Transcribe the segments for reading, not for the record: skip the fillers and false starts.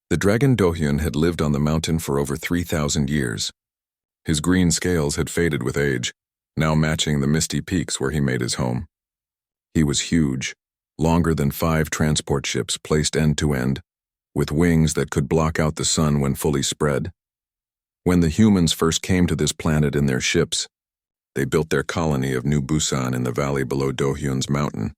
The dragon Dohyun had lived on the mountain for over 3,000 years. His green scales had faded with age, now matching the misty peaks where he made his home. He was huge, longer than 5 transport ships placed end to end, with wings that could block out the sun when fully spread. When the humans first came to this planet in their ships, they built their colony of New Busan in the valley below Dohyun's mountain.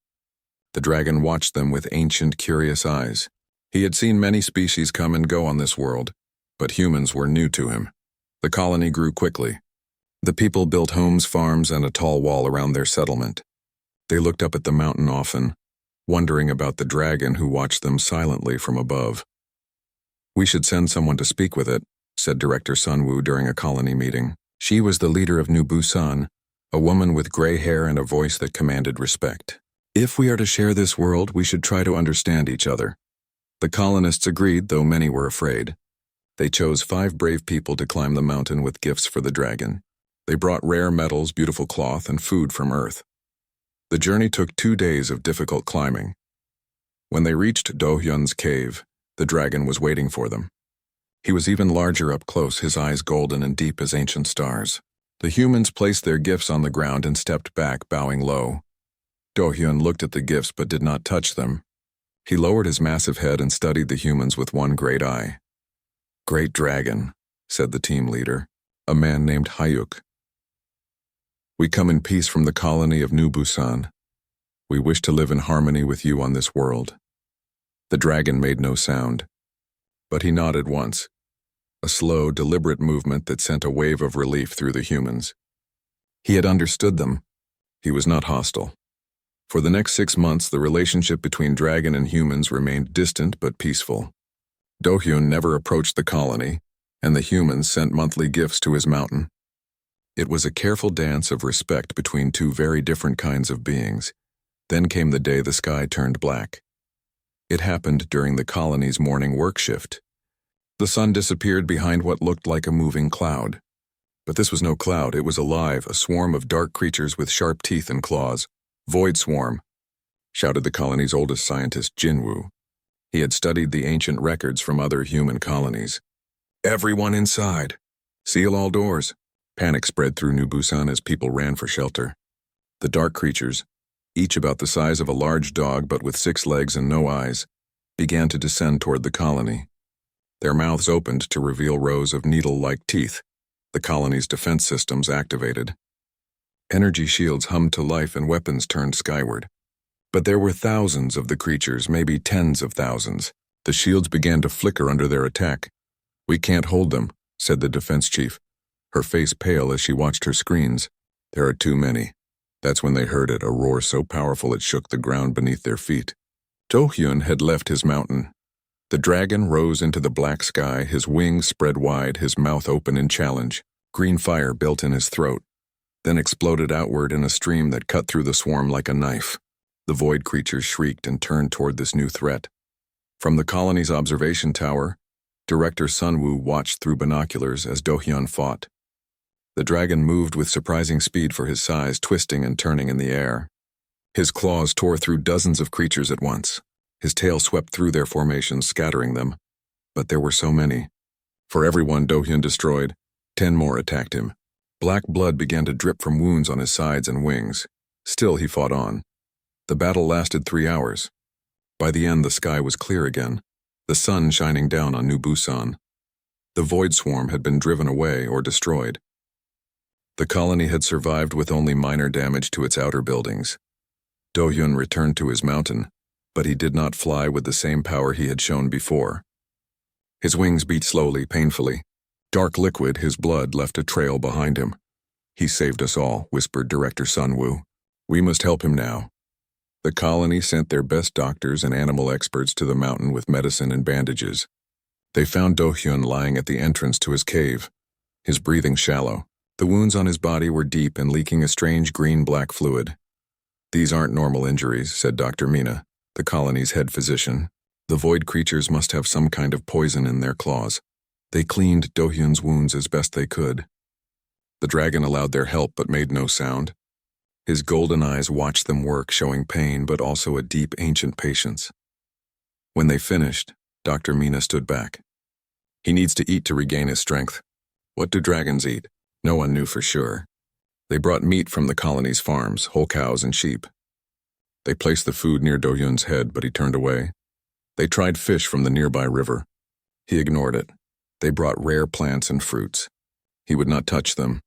The dragon watched them with ancient, curious eyes. He had seen many species come and go on this world, but humans were new to him. The colony grew quickly. The people built homes, farms, and a tall wall around their settlement. They looked up at the mountain often, wondering about the dragon who watched them silently from above. "We should send someone to speak with it," said Director Sunwoo during a colony meeting. She was the leader of New Busan, a woman with gray hair and a voice that commanded respect. "If we are to share this world, we should try to understand each other." The colonists agreed, though many were afraid. They chose 5 brave people to climb the mountain with gifts for the dragon. They brought rare metals, beautiful cloth, and food from Earth. The journey took 2 days of difficult climbing. When they reached Dohyun's cave, the dragon was waiting for them. He was even larger up close, his eyes golden and deep as ancient stars. The humans placed their gifts on the ground and stepped back, bowing low. Dohyun looked at the gifts but did not touch them. He lowered his massive head and studied the humans with one great eye. "Great dragon," said the team leader, a man named Hyuk. "We come in peace from the colony of New Busan. We wish to live in harmony with you on this world." The dragon made no sound, but he nodded once, a slow, deliberate movement that sent a wave of relief through the humans. He had understood them. He was not hostile. For the next 6 months, the relationship between dragon and humans remained distant but peaceful. Dohyun never approached the colony, and the humans sent monthly gifts to his mountain. It was a careful dance of respect between 2 very different kinds of beings. Then came the day the sky turned black. It happened during the colony's morning work shift. The sun disappeared behind what looked like a moving cloud. But this was no cloud, it was alive, a swarm of dark creatures with sharp teeth and claws. "Void swarm," shouted the colony's oldest scientist, Jinwoo. He had studied the ancient records from other human colonies. "Everyone inside! Seal all doors!" Panic spread through New Busan as people ran for shelter. The dark creatures, each about the size of a large dog but with 6 legs and no eyes, began to descend toward the colony. Their mouths opened to reveal rows of needle-like teeth. The colony's defense systems activated. Energy shields hummed to life and weapons turned skyward. But there were thousands of the creatures, maybe tens of thousands. The shields began to flicker under their attack. "We can't hold them," said the defense chief, her face pale as she watched her screens. "There are too many." That's when they heard it, a roar so powerful it shook the ground beneath their feet. Dohyun had left his mountain. The dragon rose into the black sky, his wings spread wide, his mouth open in challenge. Green fire built in his throat, then exploded outward in a stream that cut through the swarm like a knife. The void creatures shrieked and turned toward this new threat. From the colony's observation tower, Director Sunwoo watched through binoculars as Dohyun fought. The dragon moved with surprising speed for his size, twisting and turning in the air. His claws tore through dozens of creatures at once. His tail swept through their formations, scattering them. But there were so many. For every one Dohyun destroyed, 10 more attacked him. Black blood began to drip from wounds on his sides and wings. Still he fought on. The battle lasted 3 hours. By the end, the sky was clear again, the sun shining down on New Busan. The void swarm had been driven away or destroyed. The colony had survived with only minor damage to its outer buildings. Dohyun returned to his mountain, but he did not fly with the same power he had shown before. His wings beat slowly, painfully. Dark liquid, his blood, left a trail behind him. "He saved us all," whispered Director Sunwoo. "We must help him now." The colony sent their best doctors and animal experts to the mountain with medicine and bandages. They found Dohyun lying at the entrance to his cave, his breathing shallow. The wounds on his body were deep and leaking a strange green-black fluid. "These aren't normal injuries," said Dr. Mina, the colony's head physician. "The void creatures must have some kind of poison in their claws." They cleaned Dohyun's wounds as best they could. The dragon allowed their help but made no sound. His golden eyes watched them work, showing pain but also a deep, ancient patience. When they finished, Dr. Mina stood back. He needs to eat to regain his strength. What do dragons eat? No one knew for sure. They brought meat from the colony's farms, whole cows and sheep. They placed the food near Do-hyun's head, but he turned away. They tried fish from the nearby river. He ignored it. They brought rare plants and fruits. He would not touch them.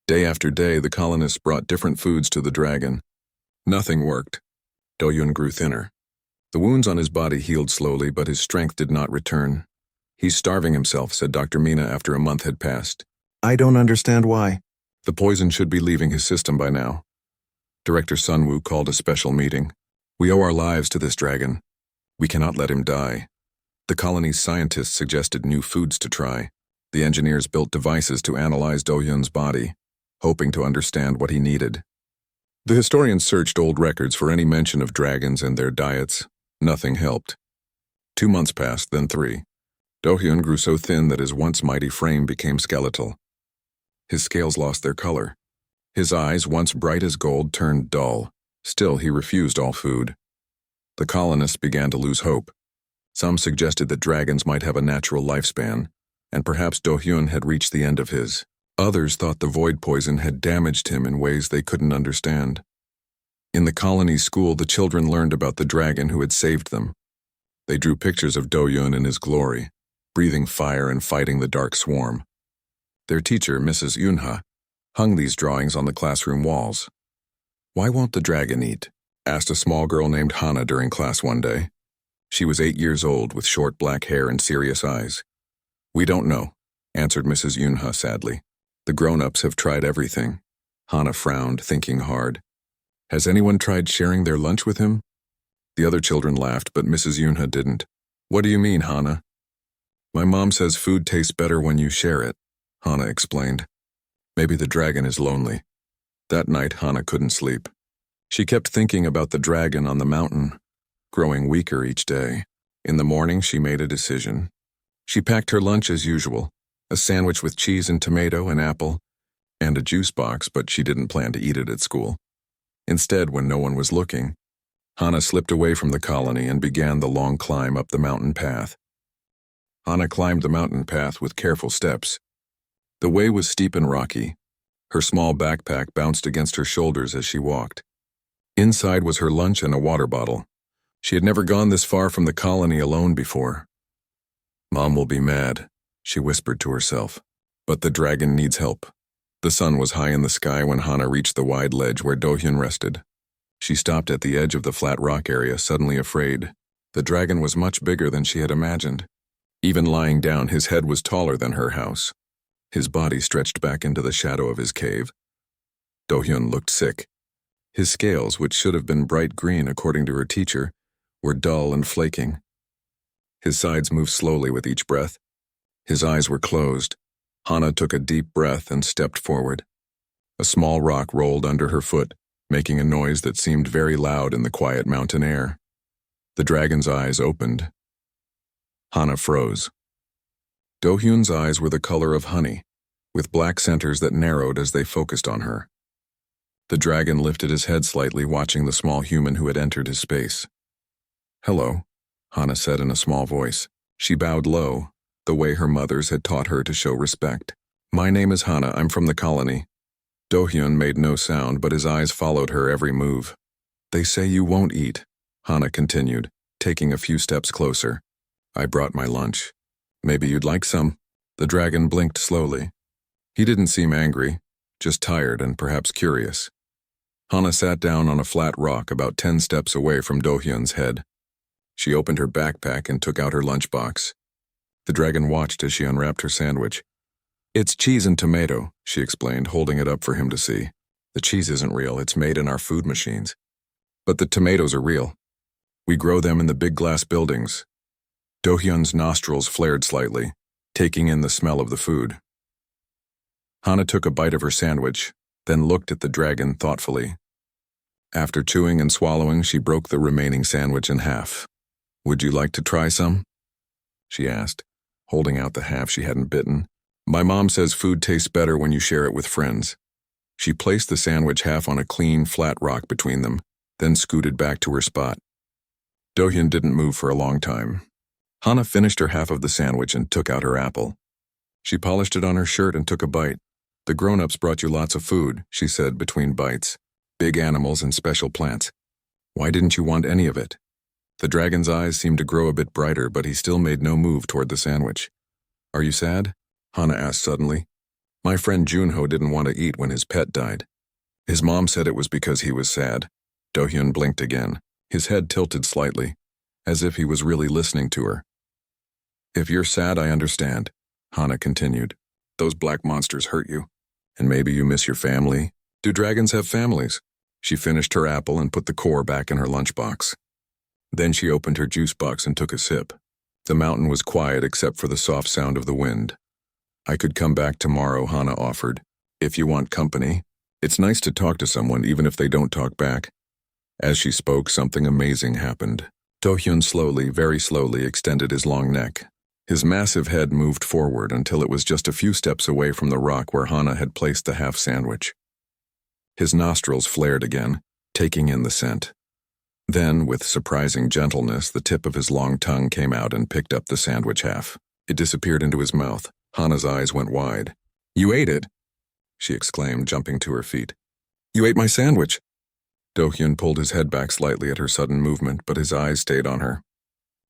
Day after day, the colonists brought different foods to the dragon. Nothing worked. Do-hyun grew thinner. The wounds on his body healed slowly, but his strength did not return. He's starving himself, said Dr. Mina after a month had passed. I don't understand why. The poison should be leaving his system by now. Director Sunwoo called a special meeting. We owe our lives to this dragon. We cannot let him die. The colony's scientists suggested new foods to try. The engineers built devices to analyze Do-hyun's body, hoping to understand what he needed. The historians searched old records for any mention of dragons and their diets. Nothing helped. 2 months passed, then 3. Do-hyun grew so thin that his once mighty frame became skeletal. His scales lost their color. His eyes, once bright as gold, turned dull. Still, he refused all food. The colonists began to lose hope. Some suggested that dragons might have a natural lifespan, and perhaps Do-hyun had reached the end of his. Others thought the void poison had damaged him in ways they couldn't understand. In the colony school, the children learned about the dragon who had saved them. They drew pictures of Do-hyun in his glory, breathing fire and fighting the dark swarm. Their teacher, Mrs. Yunha, hung these drawings on the classroom walls. Why won't the dragon eat? Asked a small girl named Hana during class one day. She was 8 years old with short black hair and serious eyes. We don't know, answered Mrs. Yunha sadly. The grown-ups have tried everything. Hana frowned, thinking hard. Has anyone tried sharing their lunch with him? The other children laughed, but Mrs. Yunha didn't. What do you mean, Hana? My mom says food tastes better when you share it, Hana explained. Maybe the dragon is lonely. That night, Hana couldn't sleep. She kept thinking about the dragon on the mountain, growing weaker each day. In the morning, she made a decision. She packed her lunch as usual, a sandwich with cheese and tomato and apple, and a juice box, but she didn't plan to eat it at school. Instead, when no one was looking, Hana slipped away from the colony and began the long climb up the mountain path. Hana climbed the mountain path with careful steps. The way was steep and rocky. Her small backpack bounced against her shoulders as she walked. Inside was her lunch and a water bottle. She had never gone this far from the colony alone before. Mom will be mad, she whispered to herself. But the dragon needs help. The sun was high in the sky when Hana reached the wide ledge where Do-hyun rested. She stopped at the edge of the flat rock area, suddenly afraid. The dragon was much bigger than she had imagined. Even lying down, his head was taller than her house. His body stretched back into the shadow of his cave. Do-hyun looked sick. His scales, which should have been bright green according to her teacher, were dull and flaking. His sides moved slowly with each breath. His eyes were closed. Hana took a deep breath and stepped forward. A small rock rolled under her foot, making a noise that seemed very loud in the quiet mountain air. The dragon's eyes opened. Hana froze. Do-hyun's eyes were the color of honey, with black centers that narrowed as they focused on her. The dragon lifted his head slightly, watching the small human who had entered his space. Hello, Hana said in a small voice. She bowed low, the way her mothers had taught her to show respect. My name is Hana, I'm from the colony. Do-hyun made no sound, but his eyes followed her every move. They say you won't eat, Hana continued, taking a few steps closer. I brought my lunch. Maybe you'd like some? The dragon blinked slowly. He didn't seem angry, just tired and perhaps curious. Hana sat down on a flat rock about 10 steps away from Do-hyun's head. She opened her backpack and took out her lunchbox. The dragon watched as she unwrapped her sandwich. It's cheese and tomato, she explained, holding it up for him to see. The cheese isn't real, it's made in our food machines. But the tomatoes are real. We grow them in the big glass buildings. Do-hyun's nostrils flared slightly, taking in the smell of the food. Hana took a bite of her sandwich, then looked at the dragon thoughtfully. After chewing and swallowing, she broke the remaining sandwich in half. Would you like to try some? She asked, holding out the half she hadn't bitten. My mom says food tastes better when you share it with friends. She placed the sandwich half on a clean, flat rock between them, then scooted back to her spot. Do-hyun didn't move for a long time. Hana finished her half of the sandwich and took out her apple. She polished it on her shirt and took a bite. The grown-ups brought you lots of food, she said between bites. Big animals and special plants. Why didn't you want any of it? The dragon's eyes seemed to grow a bit brighter, but he still made no move toward the sandwich. Are you sad? Hana asked suddenly. My friend Junho didn't want to eat when his pet died. His mom said it was because he was sad. Dohyun blinked again, his head tilted slightly, as if he was really listening to her. If you're sad, I understand, Hana continued. Those black monsters hurt you. And maybe you miss your family. Do dragons have families? She finished her apple and put the core back in her lunchbox. Then she opened her juice box and took a sip. The mountain was quiet except for the soft sound of the wind. I could come back tomorrow, Hana offered. If you want company. It's nice to talk to someone even if they don't talk back. As she spoke, something amazing happened. Dohyun slowly, very slowly extended his long neck. His massive head moved forward until it was just a few steps away from the rock where Hana had placed the half sandwich. His nostrils flared again, taking in the scent. Then, with surprising gentleness, the tip of his long tongue came out and picked up the sandwich half. It disappeared into his mouth. Hana's eyes went wide. You ate it? She exclaimed, jumping to her feet. You ate my sandwich. Dohyun pulled his head back slightly at her sudden movement, but his eyes stayed on her.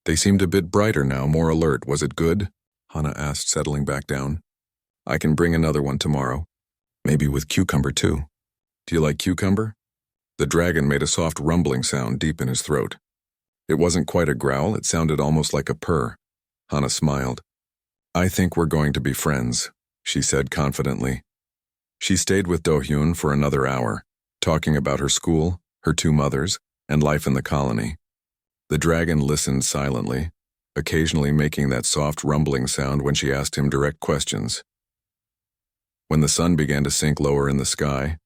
They seemed a bit brighter now, more alert. Was it good? Hana asked, settling back down. I can bring another one tomorrow. Maybe with cucumber, too. Do you like cucumber? The dragon made a soft rumbling sound deep in his throat. It wasn't quite a growl, it sounded almost like a purr. Hana smiled. I think we're going to be friends, she said confidently. She stayed with Dohyun for another hour, talking about her school, her two mothers, and life in the colony. The dragon listened silently, occasionally making that soft rumbling sound when she asked him direct questions. When the sun began to sink lower in the sky,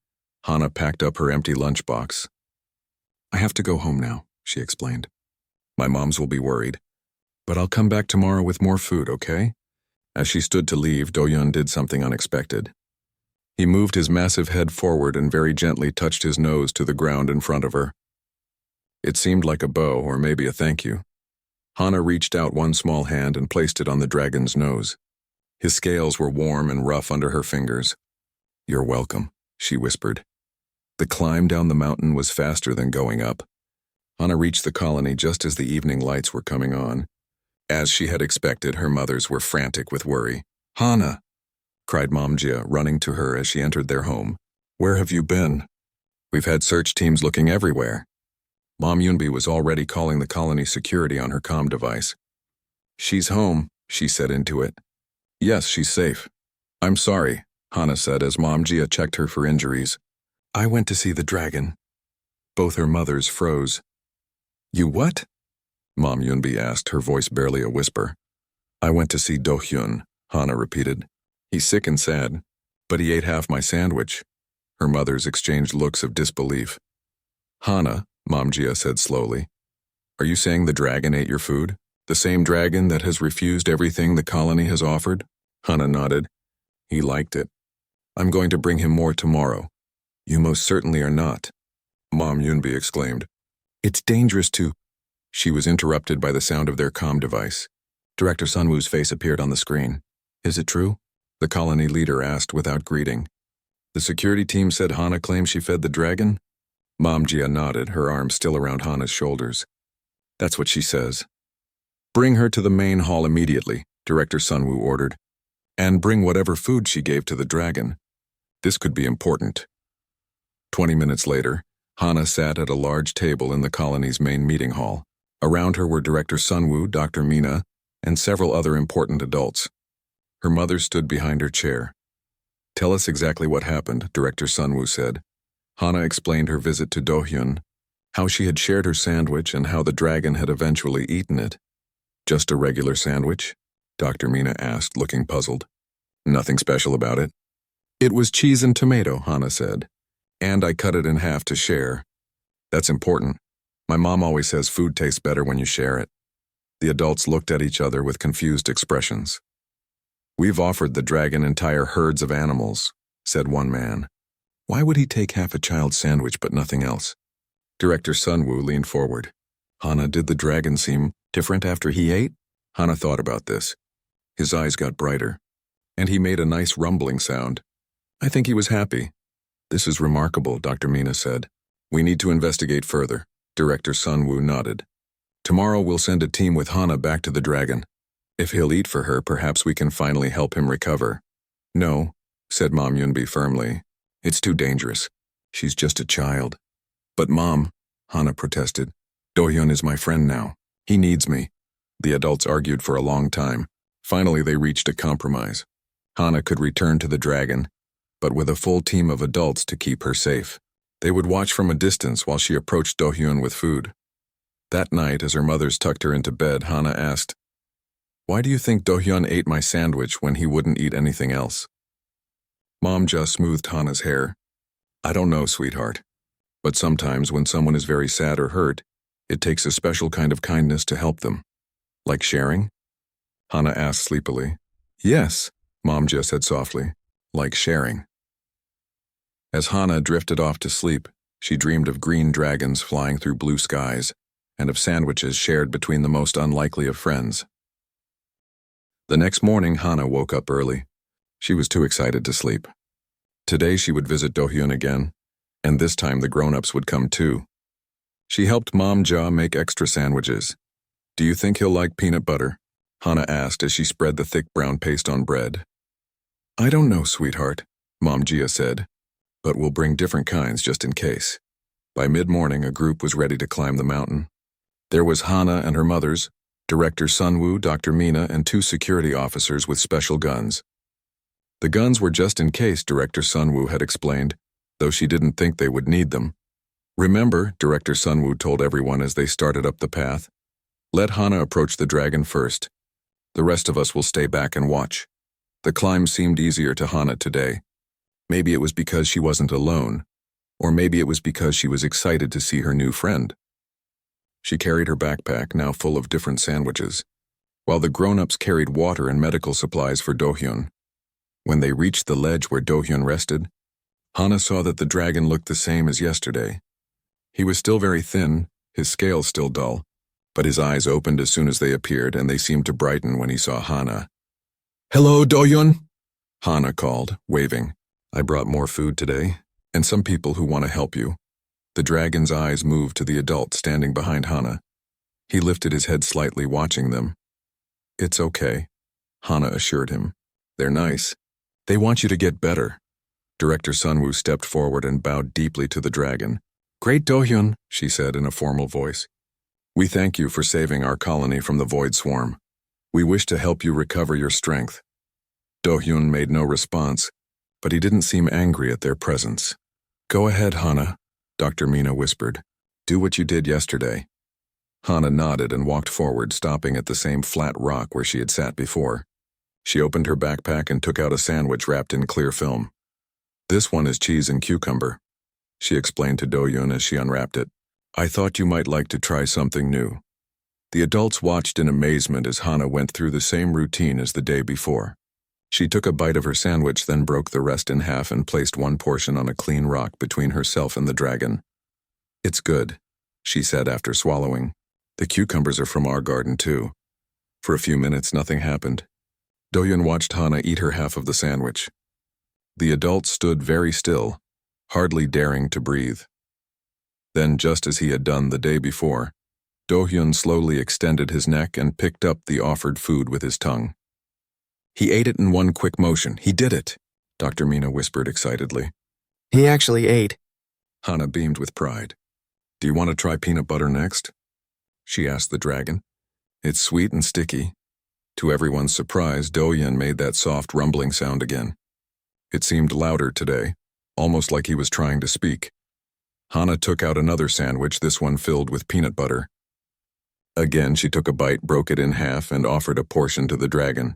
Hana packed up her empty lunchbox. I have to go home now, she explained. My moms will be worried. But I'll come back tomorrow with more food, okay? As she stood to leave, Dohyun did something unexpected. He moved his massive head forward and very gently touched his nose to the ground in front of her. It seemed like a bow, or maybe a thank you. Hana reached out one small hand and placed it on the dragon's nose. His scales were warm and rough under her fingers. You're welcome, she whispered. The climb down the mountain was faster than going up. Hana reached the colony just as the evening lights were coming on. As she had expected, her mothers were frantic with worry. Hana, cried Mom Jia, running to her as she entered their home. Where have you been? We've had search teams looking everywhere. Mom Yunbi was already calling the colony security on her comm device. She's home, she said into it. Yes, she's safe. I'm sorry, Hana said as Mom Jia checked her for injuries. I went to see the dragon. Both her mothers froze. You what? Mom Yunbi asked, her voice barely a whisper. I went to see Dohyun, Hana repeated. He's sick and sad, but he ate half my sandwich. Her mothers exchanged looks of disbelief. Hana, Mom Jia said slowly. Are you saying the dragon ate your food? The same dragon that has refused everything the colony has offered? Hana nodded. He liked it. I'm going to bring him more tomorrow. You most certainly are not, Mom Yunbi exclaimed. It's dangerous to... She was interrupted by the sound of their comm device. Director Sunwoo's face appeared on the screen. Is it true? The colony leader asked without greeting. The security team said Hana claimed she fed the dragon? Mom Jia nodded, her arm still around Hana's shoulders. That's what she says. Bring her to the main hall immediately, Director Sunwoo ordered. And bring whatever food she gave to the dragon. This could be important. 20 minutes later, Hana sat at a large table in the colony's main meeting hall. Around her were Director Sunwoo, Dr. Mina, and several other important adults. Her mother stood behind her chair. Tell us exactly what happened, Director Sunwoo said. Hana explained her visit to Dohyun, how she had shared her sandwich and how the dragon had eventually eaten it. Just a regular sandwich? Dr. Mina asked, looking puzzled. Nothing special about it. It was cheese and tomato, Hana said. And I cut it in half to share. That's important. My mom always says food tastes better when you share it. The adults looked at each other with confused expressions. We've offered the dragon entire herds of animals, said one man. Why would he take half a child's sandwich but nothing else? Director Sunwoo leaned forward. Hana, did the dragon seem different after he ate? Hana thought about this. His eyes got brighter, and he made a nice rumbling sound. I think he was happy. This is remarkable, Dr. Mina said. We need to investigate further. Director Sunwoo nodded. Tomorrow we'll send a team with Hana back to the dragon. If he'll eat for her, perhaps we can finally help him recover. No, said Mom Yunbi firmly. It's too dangerous. She's just a child. But Mom, Hana protested, Dohyun is my friend now. He needs me. The adults argued for a long time. Finally, they reached a compromise. Hana could return to the dragon, but with a full team of adults to keep her safe. They would watch from a distance while she approached Dohyun with food. That night, as her mothers tucked her into bed, Hana asked, Why do you think Dohyun ate my sandwich when he wouldn't eat anything else? Mom just smoothed Hana's hair. I don't know, sweetheart. But sometimes when someone is very sad or hurt, it takes a special kind of kindness to help them. Like sharing? Hana asked sleepily. Yes, Mom just said softly. Like sharing. As Hana drifted off to sleep, she dreamed of green dragons flying through blue skies, and of sandwiches shared between the most unlikely of friends. The next morning, Hana woke up early. She was too excited to sleep. Today she would visit Dohyun again, and this time the grown-ups would come too. She helped Mom Ja make extra sandwiches. Do you think he'll like peanut butter? Hana asked as she spread the thick brown paste on bread. I don't know, sweetheart, Mom Jia said, but we'll bring different kinds just in case. By mid-morning, a group was ready to climb the mountain. There was Hana and her mothers, Director Sunwoo, Dr. Mina, and 2 security officers with special guns. The guns were just in case, Director Sunwoo had explained, though she didn't think they would need them. Remember, Director Sunwoo told everyone as they started up the path, let Hana approach the dragon first. The rest of us will stay back and watch. The climb seemed easier to Hana today. Maybe it was because she wasn't alone, or maybe it was because she was excited to see her new friend. She carried her backpack, now full of different sandwiches, while the grown-ups carried water and medical supplies for Dohyun. When they reached the ledge where Dohyun rested, Hana saw that the dragon looked the same as yesterday. He was still very thin, his scales still dull, but his eyes opened as soon as they appeared, and they seemed to brighten when he saw Hana. Hello, Dohyun, Hana called, waving. I brought more food today, and some people who want to help you. The dragon's eyes moved to the adult standing behind Hana. He lifted his head slightly, watching them. It's okay, Hana assured him. They're nice. They want you to get better. Director Sunwoo stepped forward and bowed deeply to the dragon. Great Dohyun, she said in a formal voice. We thank you for saving our colony from the Void Swarm. We wish to help you recover your strength. Dohyun made no response, but he didn't seem angry at their presence. Go ahead, Hana, Dr. Mina whispered. Do what you did yesterday. Hana nodded and walked forward, stopping at the same flat rock where she had sat before. She opened her backpack and took out a sandwich wrapped in clear film. This one is cheese and cucumber, she explained to Dohyun as she unwrapped it. I thought you might like to try something new. The adults watched in amazement as Hana went through the same routine as the day before. She took a bite of her sandwich, then broke the rest in half and placed one portion on a clean rock between herself and the dragon. It's good, she said after swallowing. The cucumbers are from our garden too. For a few minutes, nothing happened. Dohyun watched Hana eat her half of the sandwich. The adult stood very still, hardly daring to breathe. Then, just as he had done the day before, Dohyun slowly extended his neck and picked up the offered food with his tongue. He ate it in one quick motion. He did it, Dr. Mina whispered excitedly. He actually ate. Hana beamed with pride. Do you want to try peanut butter next? She asked the dragon. It's sweet and sticky. To everyone's surprise, Dohyun made that soft rumbling sound again. It seemed louder today, almost like he was trying to speak. Hana took out another sandwich, this one filled with peanut butter. Again, she took a bite, broke it in half, and offered a portion to the dragon.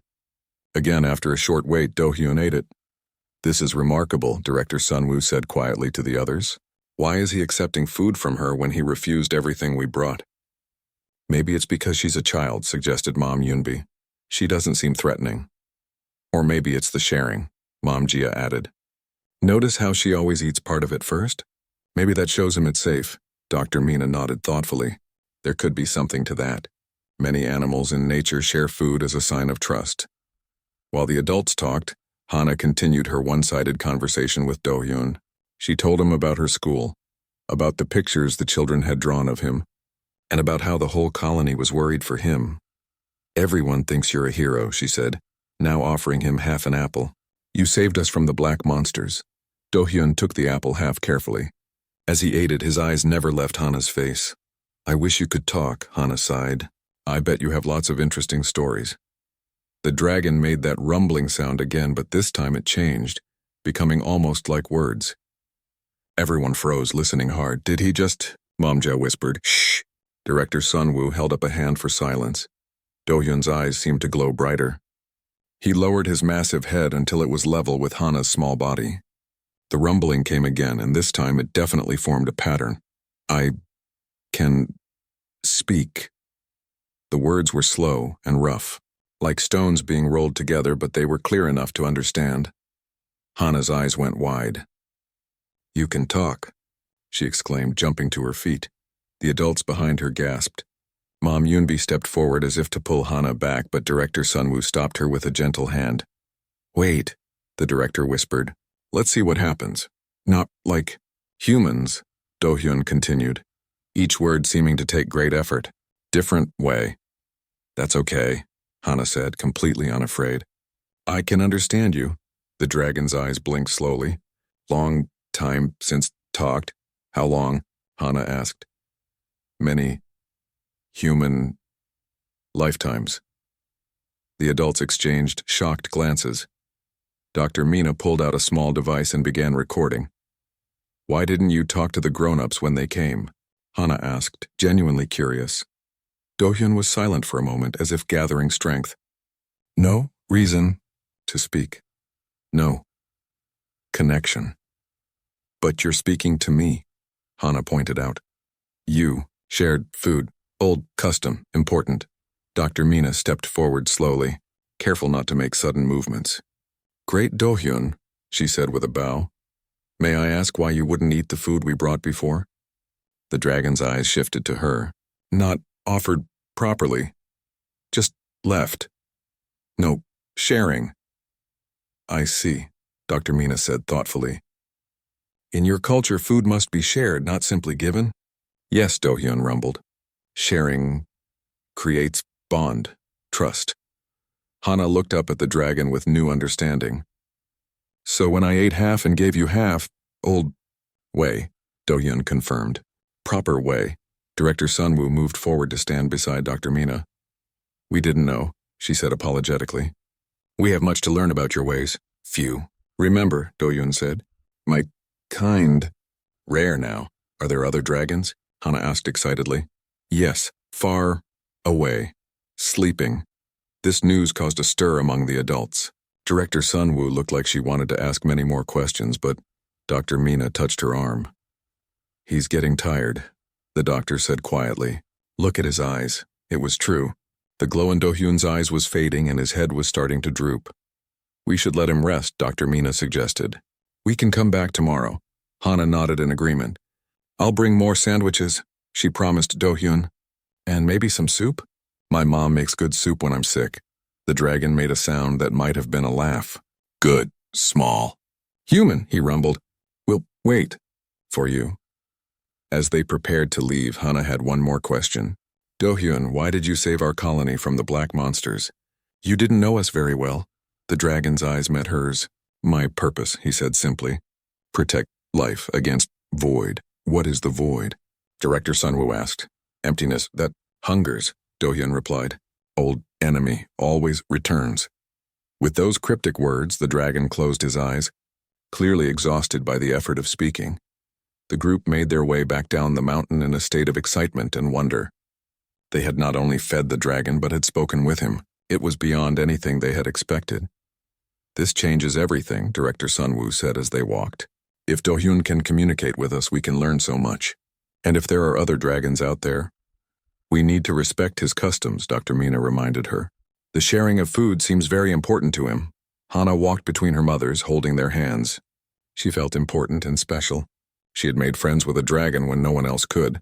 Again, after a short wait, Dohyun ate it. This is remarkable, Director Sunwoo said quietly to the others. Why is he accepting food from her when he refused everything we brought? Maybe it's because she's a child, suggested Mom Yunbi. She doesn't seem threatening. Or maybe it's the sharing, Mom Jia added. Notice how she always eats part of it first? Maybe that shows him it's safe. Dr. Mina nodded thoughtfully. There could be something to that. Many animals in nature share food as a sign of trust. While the adults talked, Hana continued her one-sided conversation with Dohyun. She told him about her school, about the pictures the children had drawn of him, and about how the whole colony was worried for him. "Everyone thinks you're a hero," she said, now offering him half an apple. "You saved us from the black monsters." Dohyun took the apple half carefully. As he ate it, his eyes never left Hana's face. "I wish you could talk," Hana sighed. "I bet you have lots of interesting stories." The dragon made that rumbling sound again, but this time it changed, becoming almost like words. Everyone froze, listening hard. "Did he just—" Momja whispered. "Shh." Director Sunwoo held up a hand for silence. Dohyun's eyes seemed to glow brighter. He lowered his massive head until it was level with Hana's small body. The rumbling came again, and this time it definitely formed a pattern. "I can speak." The words were slow and rough, like stones being rolled together, but they were clear enough to understand. Hana's eyes went wide. "You can talk," she exclaimed, jumping to her feet. The adults behind her gasped. Mom Yoonbi stepped forward as if to pull Hana back, but Director Sunwoo stopped her with a gentle hand. "Wait," the director whispered. "Let's see what happens." "Not like humans," Dohyun continued, each word seeming to take great effort. "Different way." "That's okay," Hana said, completely unafraid. "I can understand you." The dragon's eyes blinked slowly. "Long time since talked." "How long?" Hana asked. "Many human lifetimes." The adults exchanged shocked glances. Dr. Mina pulled out a small device and began recording. "Why didn't you talk to the grown-ups when they came?" Hana asked, genuinely curious. Dohyun was silent for a moment, as if gathering strength. "No reason to speak. No connection." "But you're speaking to me," Hana pointed out. "You shared food. Old custom, important." Dr. Mina stepped forward slowly, careful not to make sudden movements. "Great Dohyun," she said with a bow. "May I ask why you wouldn't eat the food we brought before?" The dragon's eyes shifted to her. "Not offered properly. Just left. No sharing." "I see," Dr. Mina said thoughtfully. "In your culture, food must be shared, not simply given?" "Yes," Dohyun rumbled. "Sharing creates bond, trust." Hana looked up at the dragon with new understanding. "So when I ate half and gave you half, old way," Dohyun confirmed. "Proper way." Director Sunwoo moved forward to stand beside Dr. Mina. "We didn't know," she said apologetically. "We have much to learn about your ways." "Few." "Remember," Dohyun said, "my kind." "Rare now. Are there other dragons?" Hana asked excitedly. "Yes, far away. Sleeping." This news caused a stir among the adults. Director Sunwoo looked like she wanted to ask many more questions, but Dr. Mina touched her arm. "He's getting tired," the doctor said quietly. "Look at his eyes." It was true. The glow in Dohyun's eyes was fading and his head was starting to droop. "We should let him rest," Dr. Mina suggested. "We can come back tomorrow." Hana nodded in agreement. "I'll bring more sandwiches," she promised Dohyun. "And maybe some soup?" "My mom makes good soup when I'm sick." The dragon made a sound that might have been a laugh. "Good, small." "Human," he rumbled. "We'll wait for you." As they prepared to leave, Hana had one more question. "Dohyun, why did you save our colony from the black monsters?" "You didn't know us very well." The dragon's eyes met hers. "My purpose," he said simply. "Protect life against void." "What is the void?" Director Sunwoo asked. "Emptiness that hungers," Dohyun replied. "Old enemy always returns." With those cryptic words, the dragon closed his eyes, clearly exhausted by the effort of speaking. The group made their way back down the mountain in a state of excitement and wonder. They had not only fed the dragon but had spoken with him. It was beyond anything they had expected. "This changes everything," Director Sunwoo said as they walked. "If Dohyun can communicate with us, we can learn so much. And if there are other dragons out there, we need to respect his customs," Dr. Mina reminded her. "The sharing of food seems very important to him." Hana walked between her mothers, holding their hands. She felt important and special. She had made friends with a dragon when no one else could.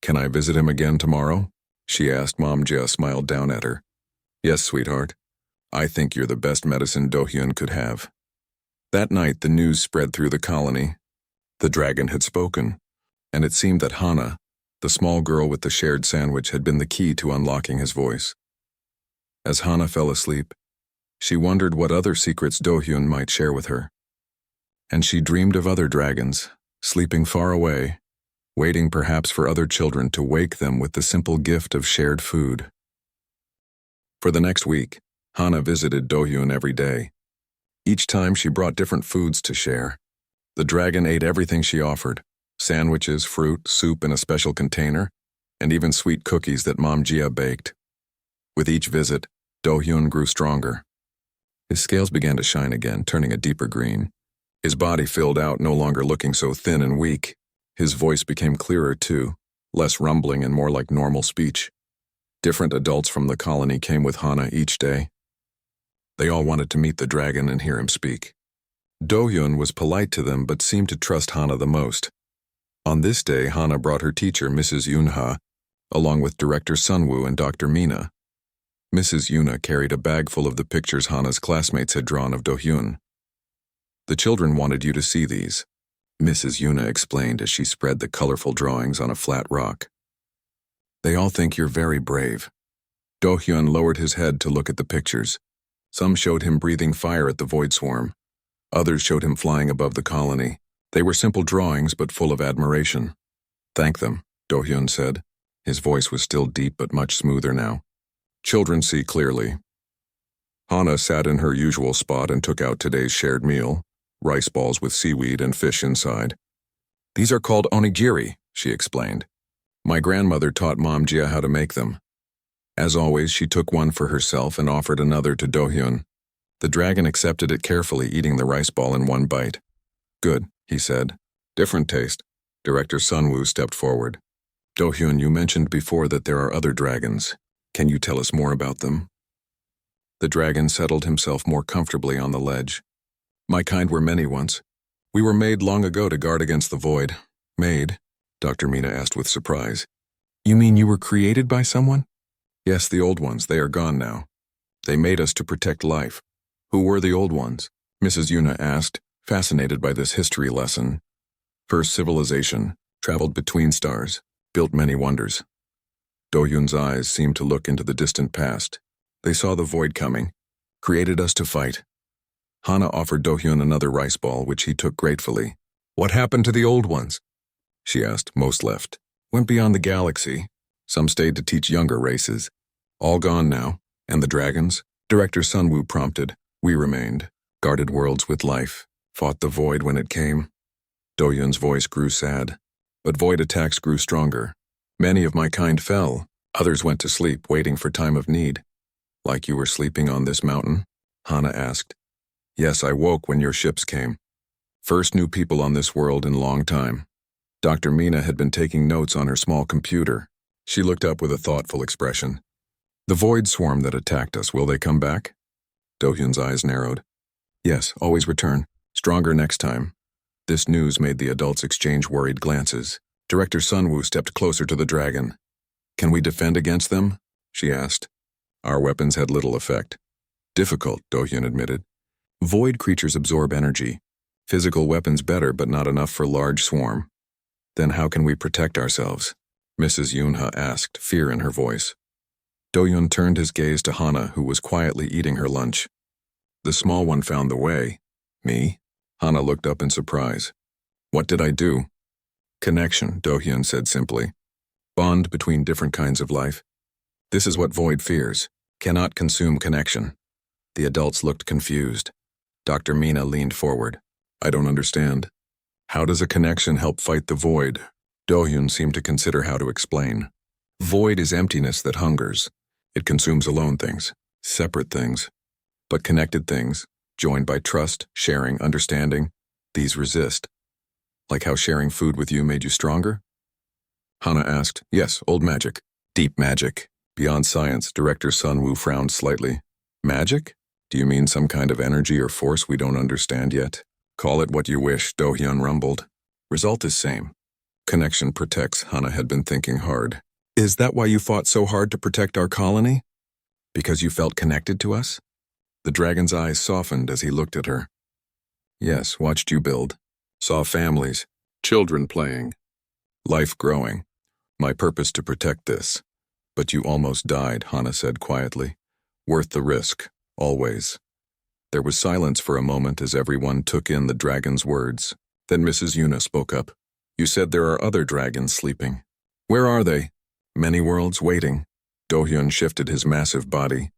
"Can I visit him again tomorrow?" she asked. Mom Jia smiled down at her. Yes, sweetheart. I think you're the best medicine Dohyun could have. That night, the news spread through the colony. The dragon had spoken, and it seemed that Hana, the small girl with the shared sandwich, had been the key to unlocking his voice. As Hana fell asleep, she wondered what other secrets Dohyun might share with her. And she dreamed of other dragons, sleeping far away, waiting perhaps for other children to wake them with the simple gift of shared food. For the next week, Hana visited Dohyun every day. Each time she brought different foods to share. The dragon ate everything she offered: sandwiches, fruit, soup in a special container, and even sweet cookies that Mom Jia baked. With each visit, Dohyun grew stronger. His scales began to shine again, turning a deeper green. His body filled out, no longer looking so thin and weak. His voice became clearer too, less rumbling and more like normal speech. Different adults from the colony came with Hana each day. They all wanted to meet the dragon and hear him speak. Dohyun was polite to them but seemed to trust Hana the most. On this day, Hana brought her teacher, Mrs. Yunha, along with Director Sunwoo and Dr. Mina. Mrs. Yuna carried a bag full of the pictures Hana's classmates had drawn of Dohyun. The children wanted you to see these, Mrs. Yuna explained as she spread the colorful drawings on a flat rock. They all think you're very brave. Dohyun lowered his head to look at the pictures. Some showed him breathing fire at the void swarm. Others showed him flying above the colony. They were simple drawings but full of admiration. Thank them, Dohyun said. His voice was still deep but much smoother now. Children see clearly. Hana sat in her usual spot and took out today's shared meal, rice balls with seaweed and fish inside. These are called onigiri, she explained. My grandmother taught Mom Jia how to make them. As always, she took one for herself and offered another to Dohyun. The dragon accepted it carefully, eating the rice ball in one bite. Good, he said. Different taste. Director Sunwoo stepped forward. Dohyun, you mentioned before that there are other dragons. Can you tell us more about them? The dragon settled himself more comfortably on the ledge. My kind were many once. We were made long ago to guard against the void. Made? Dr. Mina asked with surprise. You mean you were created by someone? Yes, the old ones. They are gone now. They made us to protect life. Who were the old ones? Mrs. Yuna asked, fascinated by this history lesson. First civilization, traveled between stars, built many wonders. Dohyun's eyes seemed to look into the distant past. They saw the void coming, created us to fight. Hana offered Dohyun another rice ball, which he took gratefully. What happened to the old ones? She asked. Most left. Went beyond the galaxy. Some stayed to teach younger races. All gone now. And the dragons? Director Sunwoo prompted. We remained. Guarded worlds with life. Fought the void when it came. Dohyun's voice grew sad. But void attacks grew stronger. Many of my kind fell. Others went to sleep, waiting for time of need. Like you were sleeping on this mountain? Hana asked. Yes, I woke when your ships came. First new people on this world in a long time. Dr. Mina had been taking notes on her small computer. She looked up with a thoughtful expression. The void swarm that attacked us, will they come back? Dohyun's eyes narrowed. Yes, always return. Stronger next time. This news made the adults exchange worried glances. Director Sunwoo stepped closer to the dragon. Can we defend against them? She asked. Our weapons had little effect. Difficult, Dohyun admitted. Void creatures absorb energy. Physical weapons better, but not enough for large swarm. Then how can we protect ourselves? Mrs. Yunha asked, fear in her voice. Dohyun turned his gaze to Hana, who was quietly eating her lunch. The small one found the way. Me? Hana looked up in surprise. What did I do? Connection, Dohyun said simply. Bond between different kinds of life. This is what void fears. Cannot consume connection. The adults looked confused. Dr. Mina leaned forward. I don't understand. How does a connection help fight the void? Dohyun seemed to consider how to explain. Void is emptiness that hungers. It consumes alone things, separate things. But connected things, joined by trust, sharing, understanding, these resist. Like how sharing food with you made you stronger? Hana asked. Yes, old magic. Deep magic. Beyond science, Director Sunwoo frowned slightly. Magic? Do you mean some kind of energy or force we don't understand yet? Call it what you wish, Dohyun rumbled. Result is same. Connection protects, Hana had been thinking hard. Is that why you fought so hard to protect our colony? Because you felt connected to us? The dragon's eyes softened as he looked at her. Yes, watched you build. Saw families, children playing, life growing. My purpose to protect this. But you almost died, Hana said quietly. Worth the risk, always. There was silence for a moment as everyone took in the dragon's words. Then Mrs. Yuna spoke up. You said there are other dragons sleeping. Where are they? Many worlds waiting. Dohyun shifted his massive body.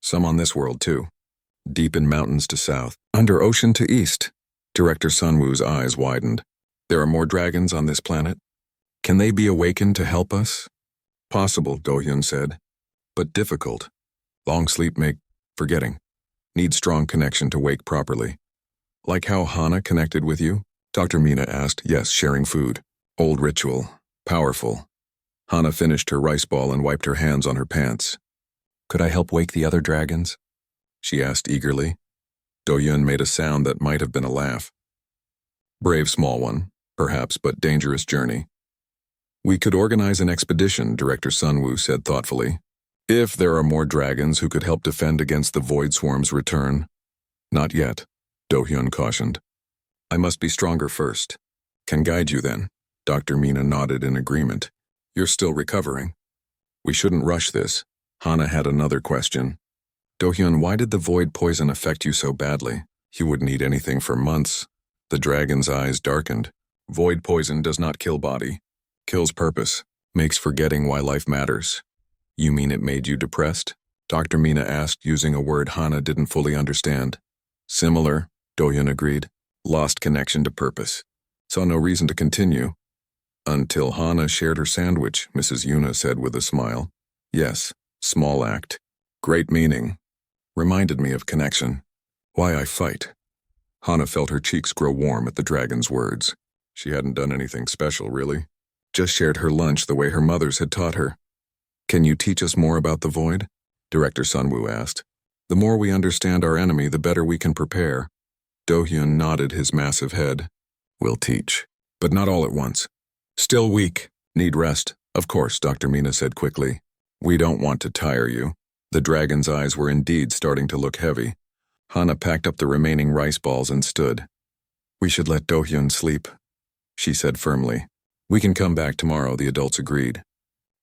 Some on this world too. Deep in mountains to south, under ocean to east. Director Sunwoo's eyes widened. There are more dragons on this planet? Can they be awakened to help us? Possible, Dohyun said. But difficult. Long sleep make forgetting. Need strong connection to wake properly. Like how Hana connected with you? Dr. Mina asked. Yes, sharing food. Old ritual. Powerful. Hana finished her rice ball and wiped her hands on her pants. Could I help wake the other dragons? She asked eagerly. Dohyun made a sound that might have been a laugh. Brave small one, perhaps, but dangerous journey. We could organize an expedition, Director Sunwoo said thoughtfully. If there are more dragons who could help defend against the Void Swarm's return. Not yet, Dohyun cautioned. I must be stronger first. Can guide you then. Dr. Mina nodded in agreement. You're still recovering. We shouldn't rush this. Hana had another question. Dohyun, why did the void poison affect you so badly? You wouldn't eat anything for months. The dragon's eyes darkened. Void poison does not kill body. Kills purpose. Makes forgetting why life matters. You mean it made you depressed? Dr. Mina asked, using a word Hana didn't fully understand. Similar, Dohyun agreed. Lost connection to purpose. Saw no reason to continue. Until Hana shared her sandwich, Mrs. Yuna said with a smile. Yes, small act. Great meaning. Reminded me of connection. Why I fight. Hana felt her cheeks grow warm at the dragon's words. She hadn't done anything special, really. Just shared her lunch the way her mothers had taught her. Can you teach us more about the void? Director Sunwoo asked. The more we understand our enemy, the better we can prepare. Dohyun nodded his massive head. We'll teach. But not all at once. Still weak. Need rest. Of course, Dr. Mina said quickly. We don't want to tire you. The dragon's eyes were indeed starting to look heavy. Hana packed up the remaining rice balls and stood. We should let Dohyun sleep, she said firmly. We can come back tomorrow, the adults agreed.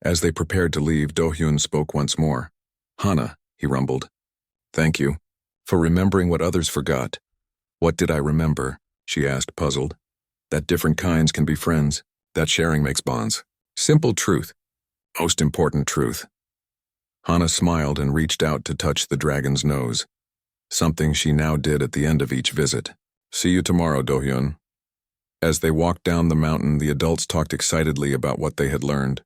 As they prepared to leave, Dohyun spoke once more. Hana, he rumbled. Thank you. For remembering what others forgot. What did I remember? She asked, puzzled. That different kinds can be friends. That sharing makes bonds. Simple truth. Most important truth. Hana smiled and reached out to touch the dragon's nose. Something she now did at the end of each visit. See you tomorrow, Dohyun. As they walked down the mountain, the adults talked excitedly about what they had learned.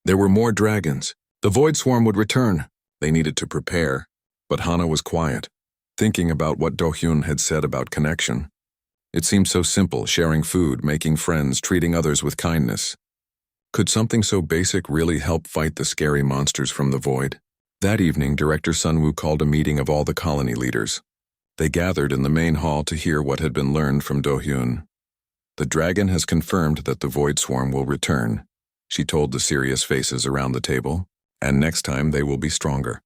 There were more dragons. The Void Swarm would return. They needed to prepare. But Hana was quiet, thinking about what Dohyun had said about connection. It seemed so simple, sharing food, making friends, treating others with kindness. Could something so basic really help fight the scary monsters from the void? That evening, Director Sunwoo called a meeting of all the colony leaders. They gathered in the main hall to hear what had been learned from Dohyun. The dragon has confirmed that the Void Swarm will return, she told the serious faces around the table, and next time they will be stronger.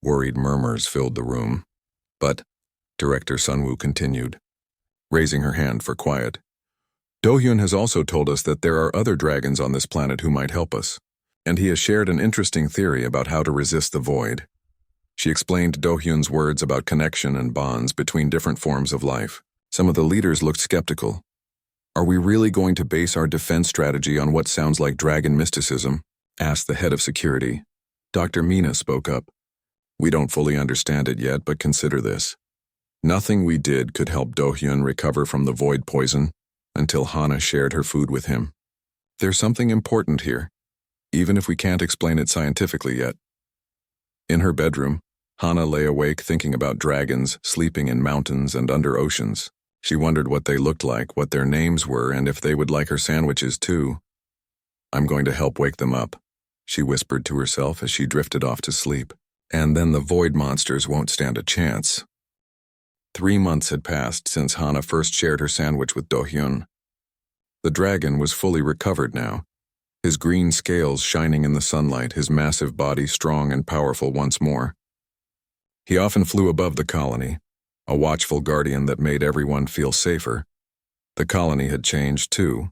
Worried murmurs filled the room. But, Director Sunwoo continued, raising her hand for quiet. Dohyun has also told us that there are other dragons on this planet who might help us, and he has shared an interesting theory about how to resist the void. She explained Dohyun's words about connection and bonds between different forms of life. Some of the leaders looked skeptical. Are we really going to base our defense strategy on what sounds like dragon mysticism? Asked the head of security. Dr. Mina spoke up. We don't fully understand it yet, but consider this. Nothing we did could help Dohyun recover from the void poison until Hana shared her food with him. There's something important here, even if we can't explain it scientifically yet. In her bedroom, Hana lay awake thinking about dragons sleeping in mountains and under oceans. She wondered what they looked like, what their names were, and if they would like her sandwiches too. I'm going to help wake them up, she whispered to herself as she drifted off to sleep. And then the void monsters won't stand a chance. 3 months had passed since Hana first shared her sandwich with Dohyun. The dragon was fully recovered now. his green scales shining in the sunlight, his massive body strong and powerful once more. He often flew above the colony, a watchful guardian that made everyone feel safer. The colony had changed, too.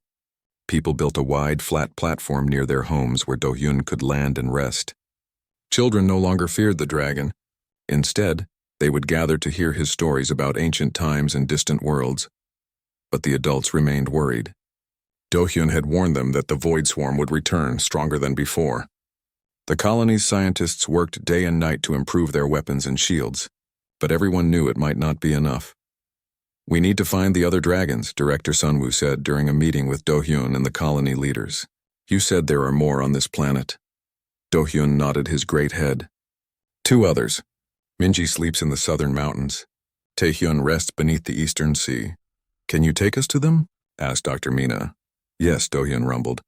People built a wide, flat platform near their homes where Dohyun could land and rest. Children no longer feared the dragon. Instead, they would gather to hear his stories about ancient times and distant worlds. But the adults remained worried. Dohyun had warned them that the Void Swarm would return stronger than before. The colony's scientists worked day and night to improve their weapons and shields, but everyone knew it might not be enough. "We need to find the other dragons," Director Sunwoo said during a meeting with Dohyun and the colony leaders. "You said there are more on this planet." Dohyun nodded his great head. "Two others. Minji sleeps in the southern mountains. Taehyun rests beneath the eastern sea. Can you take us to them?" asked Dr. Mina. "Yes," Dohyun rumbled.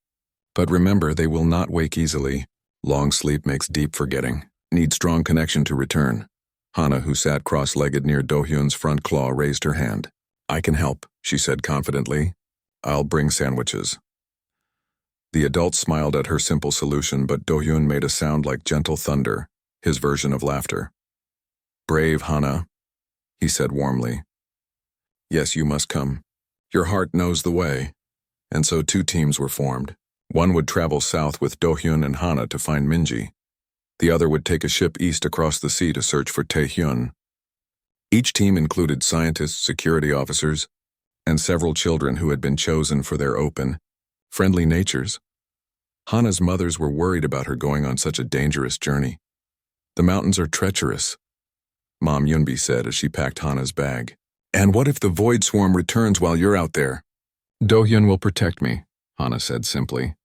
"But remember, they will not wake easily. Long sleep makes deep forgetting. Need strong connection to return." Hana, who sat cross-legged near Dohyun's front claw, raised her hand. "I can help," she said confidently. "I'll bring sandwiches." The adults smiled at her simple solution, but Dohyun made a sound like gentle thunder, his version of laughter. "Brave Hana," he said warmly. "Yes, you must come. Your heart knows the way." And so two teams were formed. One would travel south with Dohyun and Hana to find Minji. The other would take a ship east across the sea to search for Taehyun. Each team included scientists, security officers, and several children who had been chosen for their open, friendly natures. Hana's mothers were worried about her going on such a dangerous journey. "The mountains are treacherous," Mom Yunbi said as she packed Hana's bag. "And what if the Void Swarm returns while you're out there?" "Dohyun will protect me," Hana said simply.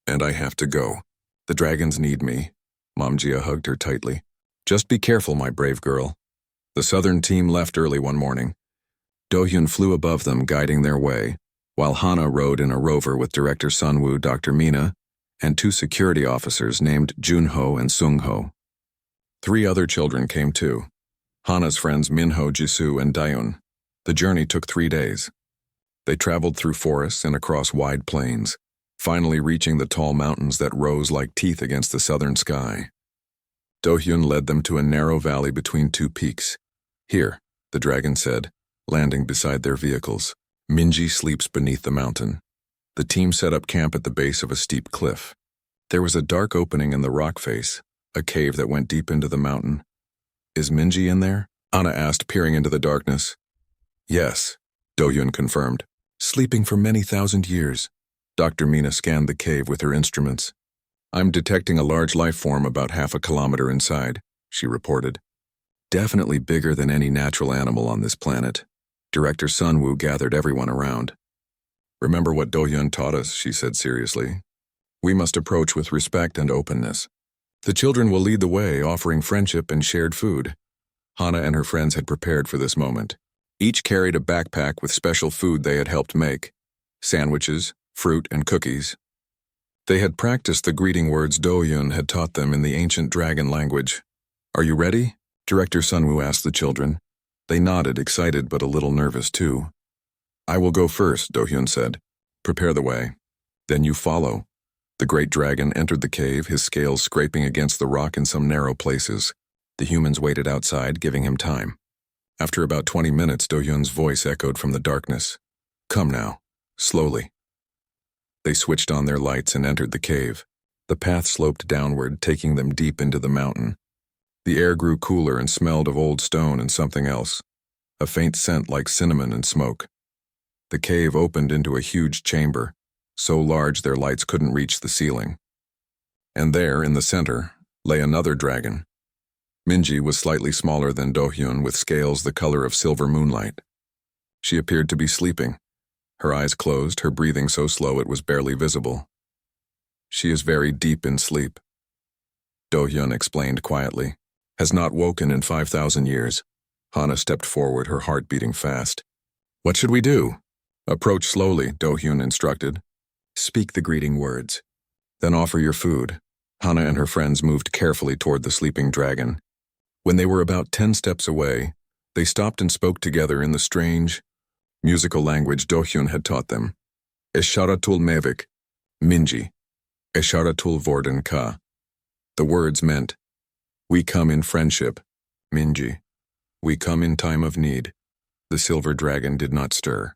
"And I have to go. The dragons need me." Mom Jia hugged her tightly. "Just be careful, my brave girl." The southern team left early one morning. Dohyun flew above them, guiding their way, while Hana rode in a rover with Director Sunwoo, Dr. Mina, and two security officers named Junho and Sungho. 3 other children came too. Hana's friends Minho, Jisoo, and Dayun. The journey took 3 days. They traveled through forests and across wide plains, finally reaching the tall mountains that rose like teeth against the southern sky. Dohyun led them to a narrow valley between 2 peaks. "Here," the dragon said, landing beside their vehicles. "Minji sleeps beneath the mountain." The team set up camp at the base of a steep cliff. There was a dark opening in the rock face, a cave that went deep into the mountain. "Is Minji in there?" Hana asked, peering into the darkness. "Yes," Dohyun confirmed. "Sleeping for many thousand years." Dr. Mina scanned the cave with her instruments. "I'm detecting a large life form about half a kilometer inside," she reported. "Definitely bigger than any natural animal on this planet." Director Sunwoo gathered everyone around. "Remember what Dohyun taught us," she said seriously. "We must approach with respect and openness. The children will lead the way, offering friendship and shared food." Hana and her friends had prepared for this moment. Each carried a backpack with special food they had helped make: sandwiches, fruit, and cookies. They had practiced the greeting words Dohyun had taught them in the ancient dragon language. "Are you ready?" Director Sunwoo asked the children. They nodded, excited but a little nervous too. "I will go first," Dohyun said. "Prepare the way. Then you follow." The great dragon entered the cave, his scales scraping against the rock in some narrow places. The humans waited outside, giving him time. After about 20 minutes, Dohyun's voice echoed from the darkness. "Come now, slowly." They switched on their lights and entered the cave. The path sloped downward, taking them deep into the mountain. The air grew cooler and smelled of old stone and something else, a faint scent like cinnamon and smoke. The cave opened into a huge chamber, so large their lights couldn't reach the ceiling. And there, in the center, lay another dragon. Minji was slightly smaller than Dohyun, with scales the color of silver moonlight. She appeared to be sleeping, her eyes closed, her breathing so slow it was barely visible. "She is very deep in sleep," Dohyun explained quietly. "Has not woken in 5,000 years. Hana stepped forward, her heart beating fast. "What should we do?" "Approach slowly," Dohyun instructed. "Speak the greeting words. Then offer your food." Hana and her friends moved carefully toward the sleeping dragon. When they were about 10 steps away, they stopped and spoke together in the strange, musical language Dohyun had taught them. "Esharatul Mevik, Minji." Esharatul Vorden Ka. The words meant, "We come in friendship, Minji. We come in time of need." The silver dragon did not stir.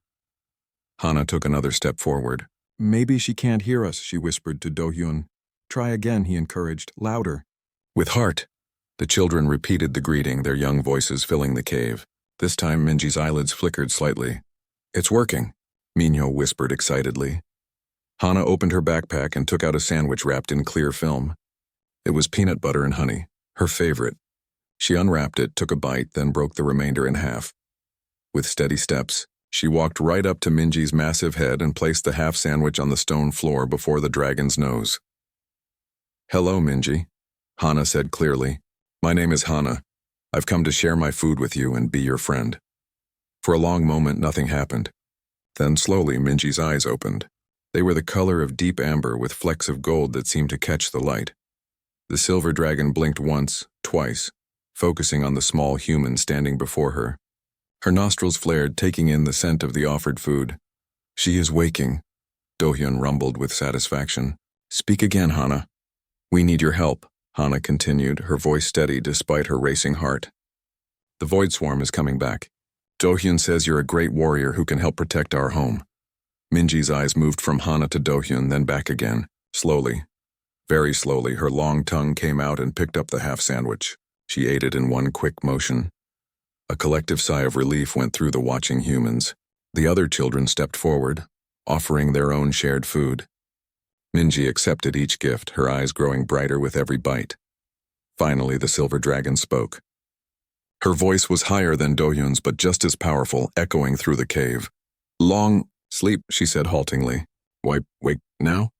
Hana took another step forward. "Maybe she can't hear us," she whispered to Dohyun. "Try again," he encouraged, louder. With heart, the children repeated the greeting, their young voices filling the cave. This time Minji's eyelids flickered slightly. "It's working," Minyo whispered excitedly. Hana opened her backpack and took out a sandwich wrapped in clear film. It was peanut butter and honey, her favorite. She unwrapped it, took a bite, then broke the remainder in half. With steady steps, she walked right up to Minji's massive head and placed the half sandwich on the stone floor before the dragon's nose. "Hello, Minji," Hana said clearly. "My name is Hana. I've come to share my food with you and be your friend." For a long moment, nothing happened. Then slowly, Minji's eyes opened. They were the color of deep amber with flecks of gold that seemed to catch the light. The silver dragon blinked once, twice, focusing on the small human standing before her. Her nostrils flared, taking in the scent of the offered food. "She is waking," Dohyun rumbled with satisfaction. "Speak again, Hana." "We need your help," Hana continued, her voice steady despite her racing heart. "The void swarm is coming back. Dohyun says you're a great warrior who can help protect our home." Minji's eyes moved from Hana to Dohyun, then back again, slowly. Very slowly, her long tongue came out and picked up the half sandwich. She ate it in one quick motion. A collective sigh of relief went through the watching humans. The other children stepped forward, offering their own shared food. Minji accepted each gift, her eyes growing brighter with every bite. Finally, the silver dragon spoke. Her voice was higher than Dohyun's, but just as powerful, echoing through the cave. "Long sleep," she said haltingly. "Why, wake now?"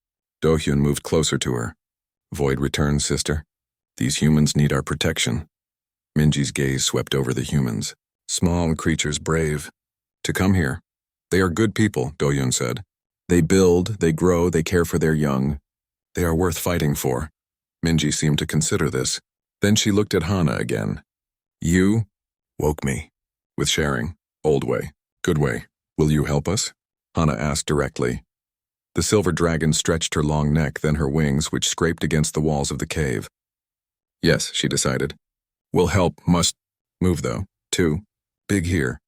Dohyun moved closer to her. "Void returns, sister. These humans need our protection." Minji's gaze swept over the humans. "Small creatures brave. To come here. They are good people," Dohyun said. "They build, they grow, they care for their young. They are worth fighting for." Minji seemed to consider this. Then she looked at Hana again. "You woke me. With sharing. Old way. Good way. Will you help us?" Hana asked directly. The silver dragon stretched her long neck, then her wings, which scraped against the walls of the cave. "Yes," she decided. "We'll help, must move though, too. Big here."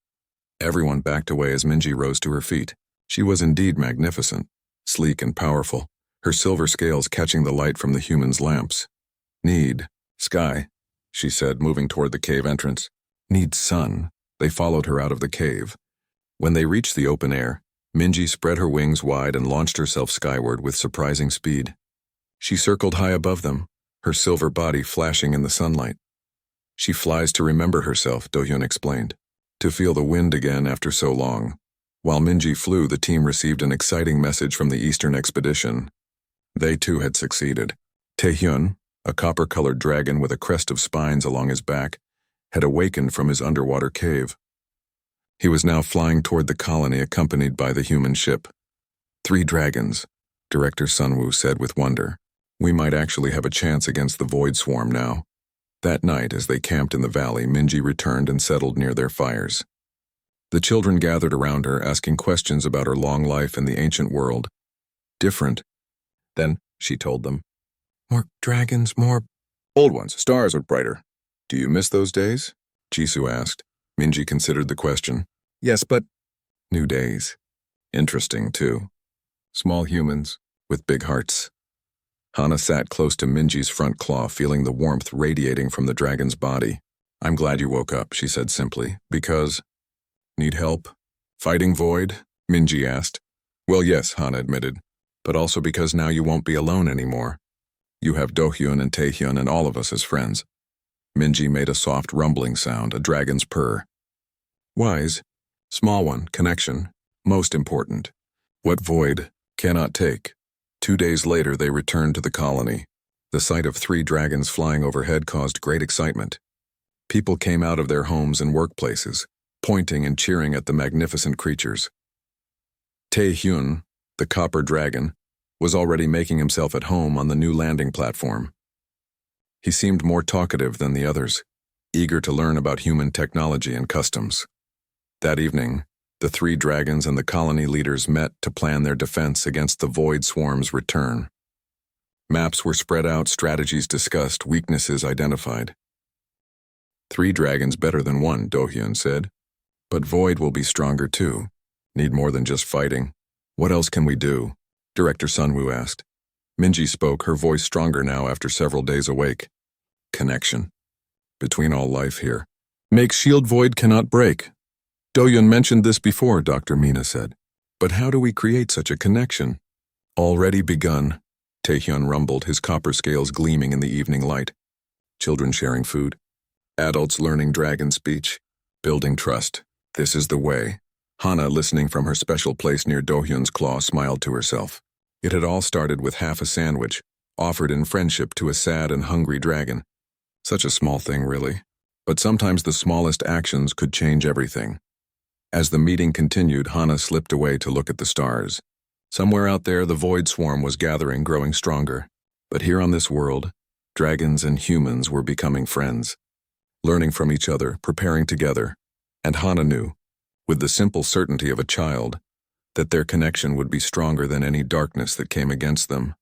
Everyone backed away as Minji rose to her feet. She was indeed magnificent, sleek and powerful, her silver scales catching the light from the humans' lamps. "Need sky," she said, moving toward the cave entrance. "Need sun." They followed her out of the cave. When they reached the open air, Minji spread her wings wide and launched herself skyward with surprising speed. She circled high above them, her silver body flashing in the sunlight. "She flies to remember herself," Dohyun explained, "to feel the wind again after so long." While Minji flew, the team received an exciting message from the Eastern Expedition. They too had succeeded. Taehyun, a copper-colored dragon with a crest of spines along his back, had awakened from his underwater cave. He was now flying toward the colony accompanied by the human ship. "3 dragons," Director Sunwoo said with wonder. "We might actually have a chance against the void swarm now." That night, as they camped in the valley, Minji returned and settled near their fires. The children gathered around her, asking questions about her long life in the ancient world. "Different." Then, she told them. "More dragons, more old ones. Stars are brighter. Do you miss those days?" Jisoo asked. Minji considered the question. "Yes, but new days. Interesting, too. Small humans with big hearts." Hana sat close to Minji's front claw, feeling the warmth radiating from the dragon's body. "I'm glad you woke up," she said simply. "Because need help? Fighting Void?" Minji asked. "Well, yes," Hana admitted, "but also because now you won't be alone anymore. You have Dohyun and Taehyun and all of us as friends." Minji made a soft rumbling sound, a dragon's purr. "Wise. Small one, connection. Most important. What Void cannot take." 2 days later, they returned to the colony. The sight of 3 dragons flying overhead caused great excitement. People came out of their homes and workplaces, pointing and cheering at the magnificent creatures. Taehyun, the copper dragon, was already making himself at home on the new landing platform. He seemed more talkative than the others, eager to learn about human technology and customs. That evening, the 3 dragons and the colony leaders met to plan their defense against the void swarm's return. Maps were spread out, strategies discussed, weaknesses identified. 3 dragons better than 1, Dohyun said. But Void will be stronger too. Need more than just fighting. What else can we do? Director Sunwoo asked. Minji spoke, her voice stronger now after several days awake. Connection. Between all life here. Makes shield void cannot break. Dohyun mentioned this before, Dr. Mina said. But how do we create such a connection? Already begun, Taehyun rumbled, his copper scales gleaming in the evening light. Children sharing food. Adults learning dragon speech. Building trust. This is the way. Hana, listening from her special place near Dohyun's claw, smiled to herself. It had all started with half a sandwich, offered in friendship to a sad and hungry dragon. Such a small thing, really. But sometimes the smallest actions could change everything. As the meeting continued, Hana slipped away to look at the stars. Somewhere out there, the void swarm was gathering, growing stronger. But here on this world, dragons and humans were becoming friends. Learning from each other, preparing together. And Hana knew, with the simple certainty of a child, that their connection would be stronger than any darkness that came against them.